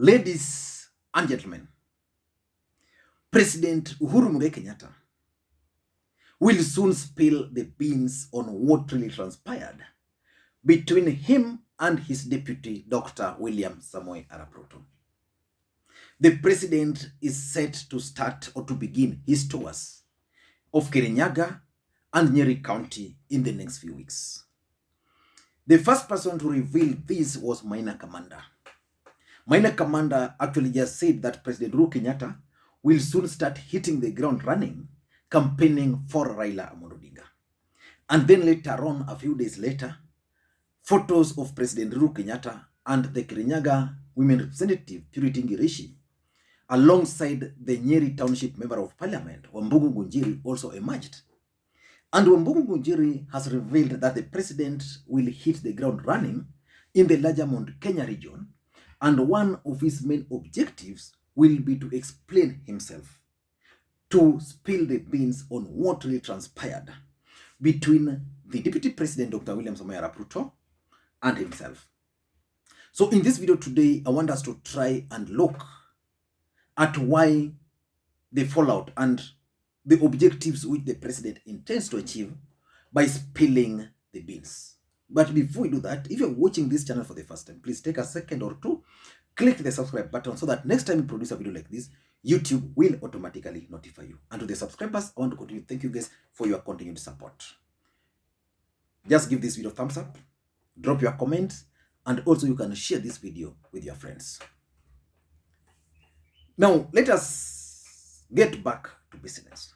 Ladies and gentlemen, President Uhuru Kenyatta will soon spill the beans on what really transpired between him and his deputy, Dr. William Samoei Arap Ruto. The president is set to start or to begin his tours of Kirinyaga and Nyeri County in the next few weeks. The first person to reveal this was Maina Kamanda. Maina Kamanda actually just said that President Uhuru Kenyatta will soon start hitting the ground running, campaigning for Raila Odinga. And then later on, a few days later, photos of President Uhuru Kenyatta and the Kirinyaga women representative, Purity Ngirishi, alongside the Nyeri Township Member of Parliament, Wambugu Ngunjiri, also emerged. And Wambugu Ngunjiri has revealed that the president will hit the ground running in the larger Mount Kenya region, and one of his main objectives will be to explain himself, to spill the beans on what really transpired between the Deputy President Dr. William Samoei Arap Ruto and himself. So in this video today, I want us to try and look at why the fallout and the objectives which the president intends to achieve by spilling the beans. But before we do that, if you're watching this channel for the first time, please take a second or two, click the subscribe button so that next time we produce a video like this, YouTube will automatically notify you. And to the subscribers, I want to continue. Thank you guys for your continued support. Just give this video a thumbs up, drop your comments, and also you can share this video with your friends. Now, let us get back to business.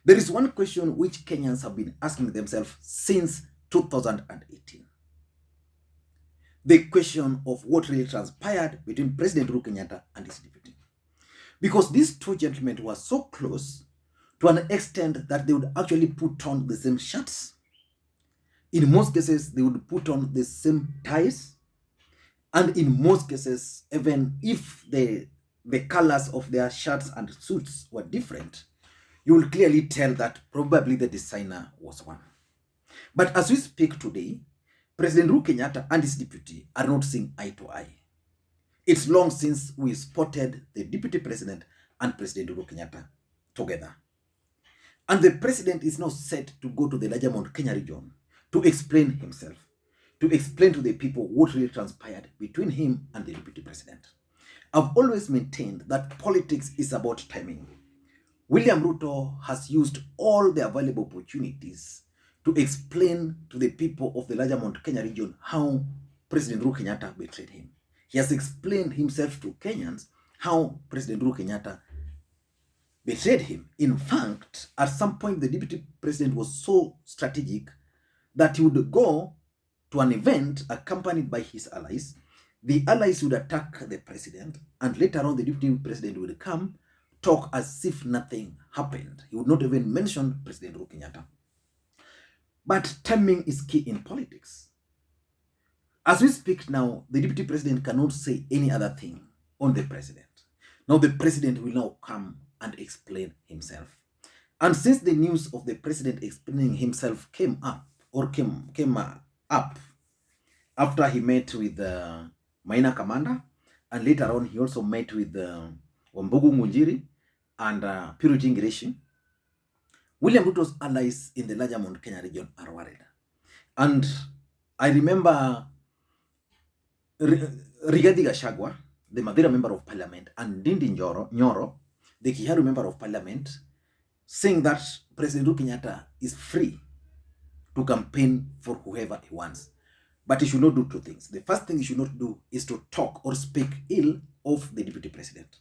There is one question which Kenyans have been asking themselves since 2018. The question of what really transpired between President Uhuru Kenyatta and his deputy. Because these two gentlemen were so close to an extent that they would actually put on the same shirts. In most cases, they would put on the same ties. And in most cases, even if the colors of their shirts and suits were different, you will clearly tell that probably the designer was one. But as we speak today, President Uhuru Kenyatta and his deputy are not seeing eye to eye. It's long since we spotted the deputy president and President Uhuru Kenyatta together. And the president is now set to go to the larger Mount Kenya region to explain himself, to explain to the people what really transpired between him and the deputy president. I've always maintained that politics is about timing. William Ruto has used all the available opportunities to explain to the people of the larger Mount Kenya region how President Uhuru Kenyatta betrayed him. He has explained himself to Kenyans how President Uhuru Kenyatta betrayed him. In fact, at some point, the deputy president was so strategic that he would go to an event accompanied by his allies. The allies would attack the president, and later on, the deputy president would come, talk as if nothing happened. He would not even mention President Uhuru Kenyatta. But timing is key in politics. As we speak now, the deputy president cannot say any other thing on the president. Now the president will now come and explain himself. And since the news of the president explaining himself came up after he met with Maina Kamanda, and later on he also met with Wambugu Ngunjiri and Purity Ngirishi, William Ruto's allies in the larger Mount Kenya region are worried. And I remember Rigathi Gachagua, the Madeira Member of Parliament, and Ndindi Nyoro, the Kiharu Member of Parliament, saying that President Uhuru Kenyatta is free to campaign for whoever he wants. But he should not do two things. The first thing he should not do is to talk or speak ill of the deputy president.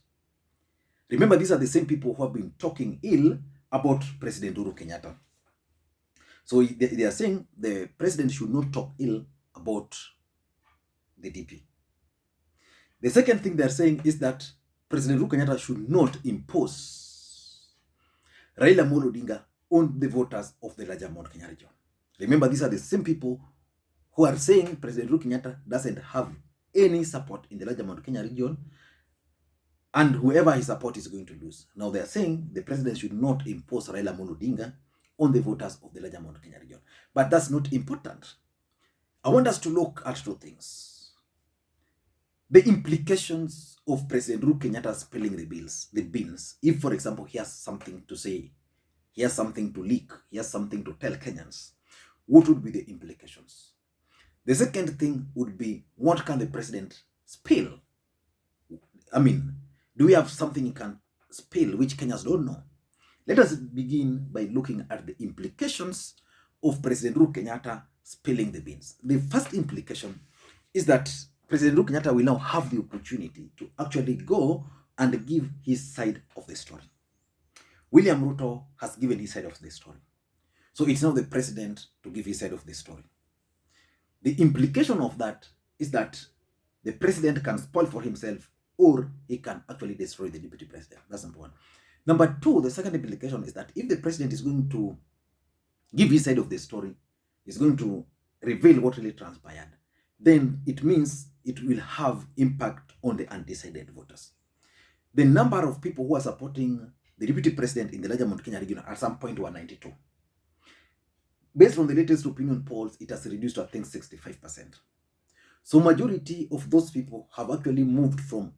Remember, these are the same people who have been talking ill about President Uhuru Kenyatta. So they are saying the president should not talk ill about the DP. The second thing they are saying is that President Uhuru Kenyatta should not impose Raila Odinga on the voters of the larger Mount Kenya region. Remember, these are the same people who are saying President Uhuru Kenyatta doesn't have any support in the larger Mount Kenya region, and whoever his support is going to lose. Now they are saying the president should not impose Raila Odinga on the voters of the larger Mount Kenya region. But that's not important. I want us to look at two things. The implications of President Uhuru Kenyatta spilling the beans, if, for example, he has something to say, he has something to leak, he has something to tell Kenyans, what would be the implications? The second thing would be, what can the president spill? I mean, do we have something he can spill which Kenyans don't know? Let us begin by looking at the implications of President Uhuru Kenyatta spilling the beans. The first implication is that President Uhuru Kenyatta will now have the opportunity to actually go and give his side of the story. William Ruto has given his side of the story. So it's now the president to give his side of the story. The implication of that is that the president can spoil for himself, or he can actually destroy the deputy president. That's number one. Number two, the second implication is that if the president is going to give his side of the story, is going to reveal what really transpired, then it means it will have impact on the undecided voters. The number of people who are supporting the deputy president in the larger Mount Kenya region at some point were 92. Based on the latest opinion polls, it has reduced to, I think, 65%. So majority of those people have actually moved from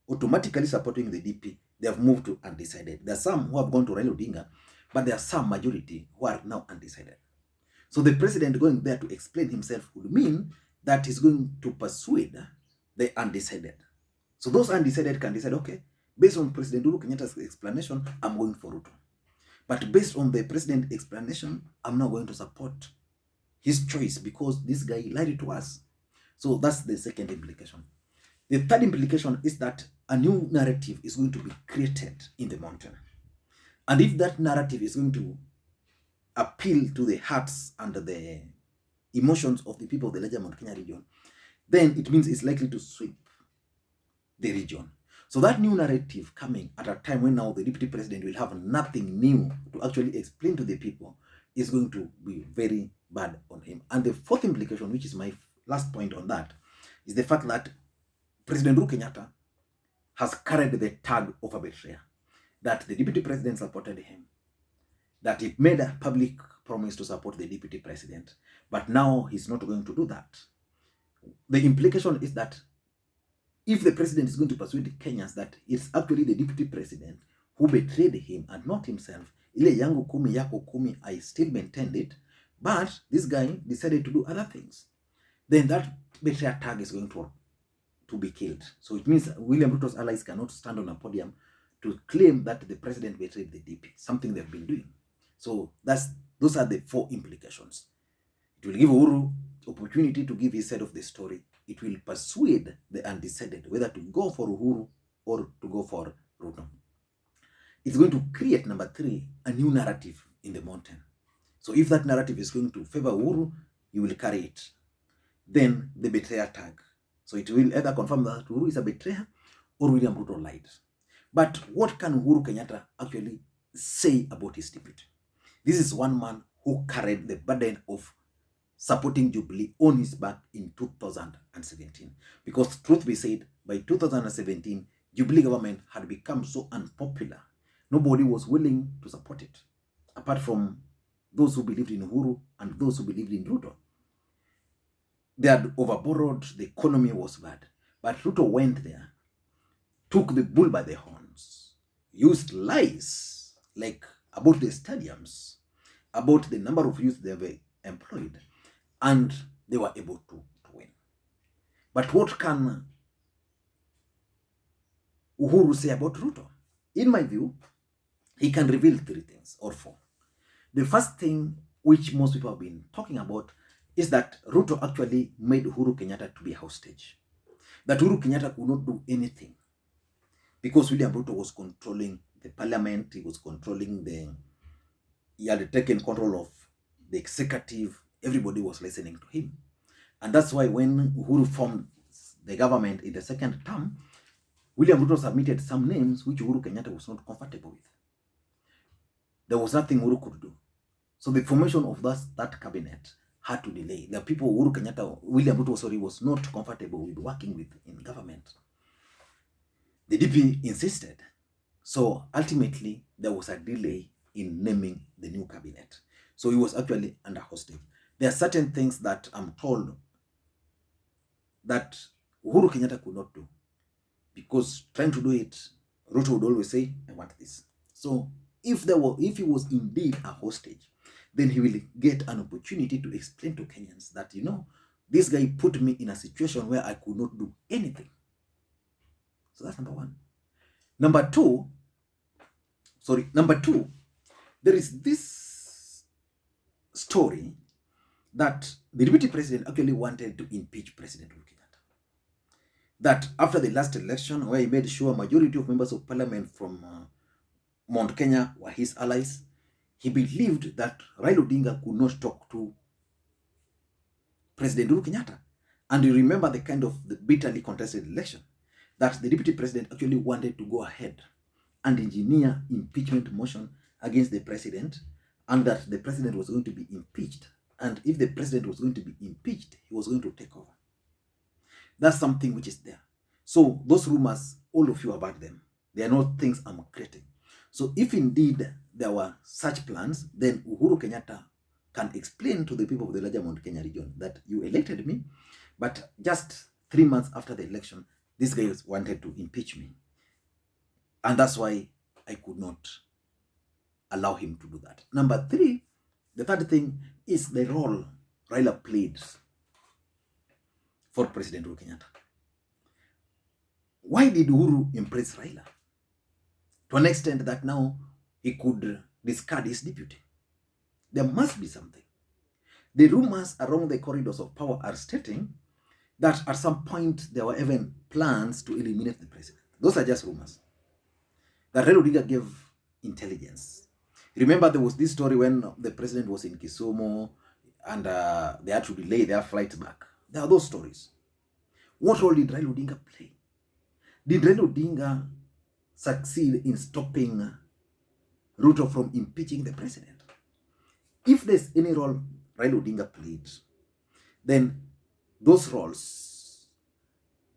automatically supporting the DP. They have moved to undecided. There are some who have gone to Raila Odinga, but there are some majority who are now undecided. So the president going there to explain himself would mean that he's going to persuade the undecided. So those undecided can decide, okay, based on President Uhuru Kenyatta's explanation, I'm going for Ruto. But based on the president's explanation, I'm not going to support his choice because this guy lied to us. So that's the second implication. The third implication is that a new narrative is going to be created in the mountain. And if that narrative is going to appeal to the hearts and the emotions of the people of the larger Mount Kenya region, then it means it's likely to sweep the region. So that new narrative coming at a time when now the deputy president will have nothing new to actually explain to the people is going to be very bad on him. And the fourth implication, which is my last point on that, is the fact that President Uhuru Kenyatta has carried the tag of a betrayer, that the deputy president supported him, that he made a public promise to support the deputy president, but now he's not going to do that. The implication is that if the president is going to persuade Kenyans that it's actually the deputy president who betrayed him and not himself, ile yangu kumi yako kumi, I still maintained it, but this guy decided to do other things, then that betrayer tag is going to be killed. So it means William Ruto's allies cannot stand on a podium to claim that the president betrayed the DP, something they've been doing. So those are the four implications. It will give Uhuru opportunity to give his side of the story. It will persuade the undecided whether to go for Uhuru or to go for Ruto. It's going to create, number three, a new narrative in the mountain. So if that narrative is going to favor Uhuru, you will carry it. Then the betrayer tag. So it will either confirm that Uhuru is a betrayer or William Ruto lied. But what can Uhuru Kenyatta actually say about his deputy? This is one man who carried the burden of supporting Jubilee on his back in 2017. Because truth be said, by 2017, Jubilee government had become so unpopular. Nobody was willing to support it, apart from those who believed in Uhuru and those who believed in Ruto. They had overborrowed, the economy was bad. But Ruto went there, took the bull by the horns, used lies like about the stadiums, about the number of youth they were employed, and they were able to win. But what can Uhuru say about Ruto? In my view, he can reveal three things or four. The first thing, which most people have been talking about, is that Ruto actually made Uhuru Kenyatta to be a hostage. That Uhuru Kenyatta could not do anything because William Ruto was controlling the parliament, he was controlling he had taken control of the executive, everybody was listening to him. And that's why when Uhuru formed the government in the second term, William Ruto submitted some names which Uhuru Kenyatta was not comfortable with. There was nothing Uhuru could do. So the formation of that cabinet had to delay. The people William Ruto, was not comfortable with working with in government. The DP insisted. So ultimately, there was a delay in naming the new cabinet. So he was actually under hostage. There are certain things that I'm told that Uhuru Kenyatta could not do, because trying to do it, Ruto would always say, I want this. So if he was indeed a hostage, then he will get an opportunity to explain to Kenyans that, this guy put me in a situation where I could not do anything. So that's number one. Number two, there is this story that the deputy president actually wanted to impeach President Uhuru Kenyatta. That after the last election, where he made sure majority of members of parliament from Mount Kenya were his allies, he believed that Raila Odinga could not talk to President Uhuru Kenyatta. And you remember the kind of the bitterly contested election, that the deputy president actually wanted to go ahead and engineer impeachment motion against the president, and that the president was going to be impeached. And if the president was going to be impeached, he was going to take over. That's something which is there. So those rumors, all of you about them, they are not things I'm creating. So if indeed there were such plans, then Uhuru Kenyatta can explain to the people of the larger Mount Kenya region that you elected me, but just 3 months after the election, these guys wanted to impeach me. And that's why I could not allow him to do that. Number three, the third thing is the role Raila played for President Uhuru Kenyatta. Why did Uhuru impress Raila? To an extent that now he could discard his deputy. There must be something. The rumors around the corridors of power are stating that at some point there were even plans to eliminate the president. Those are just rumors. That Raila Odinga gave intelligence. Remember, there was this story when the president was in Kisumu and they had to delay their flight back. There are those stories. What role did Raila Odinga play? Did Raila Odinga succeed in stopping Ruto from impeaching the president? If there's any role Raila Odinga played, then those roles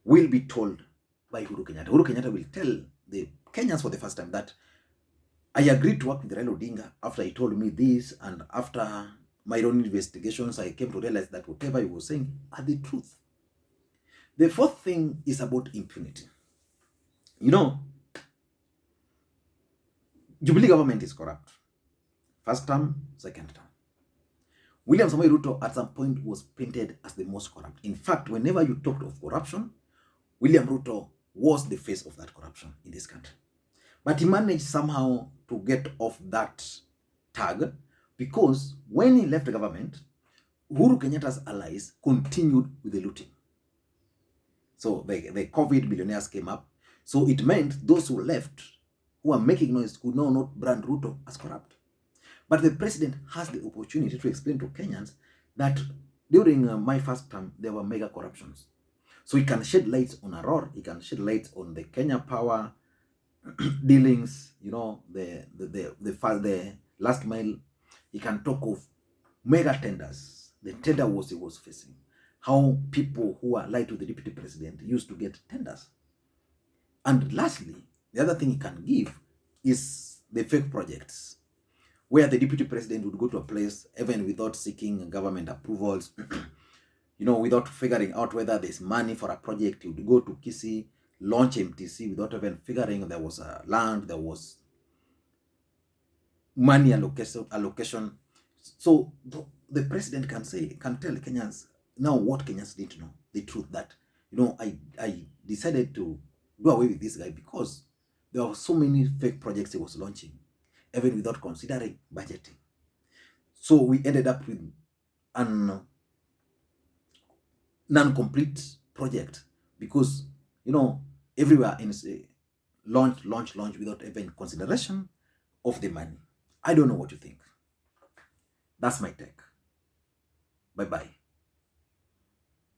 will be told by Uhuru Kenyatta. Uhuru Kenyatta will tell the Kenyans for the first time that I agreed to work with Raila Odinga after he told me this, and after my own investigations, I came to realize that whatever he was saying are the truth. The fourth thing is about impunity. Jubilee government is corrupt. First term, second term. William Samoei Ruto at some point was painted as the most corrupt. In fact, whenever you talked of corruption, William Ruto was the face of that corruption in this country. But he managed somehow to get off that tag, because when he left the government, Uhuru Kenyatta's allies continued with the looting. So the COVID billionaires came up. So it meant those who left, who are making noise, could now not brand Ruto as corrupt. But the president has the opportunity to explain to Kenyans that during my first term, there were mega corruptions. So he can shed light on Narok, he can shed light on the Kenya Power dealings, the last mile. He can talk of mega tenders, the tender wars he was facing, how people who are allied to the deputy president used to get tenders. And lastly, the other thing he can give is the fake projects, where the deputy president would go to a place even without seeking government approvals, without figuring out whether there's money for a project. He would go to Kisii, launch MTC without even figuring there was a land, there was money allocation. So the president can tell Kenyans now what Kenyans need to know, the truth that, I decided to do away with this guy because there were so many fake projects he was launching, even without considering budgeting. So we ended up with an non-complete project because, everywhere in launch without even consideration of the money. I don't know what you think. That's my take. Bye-bye.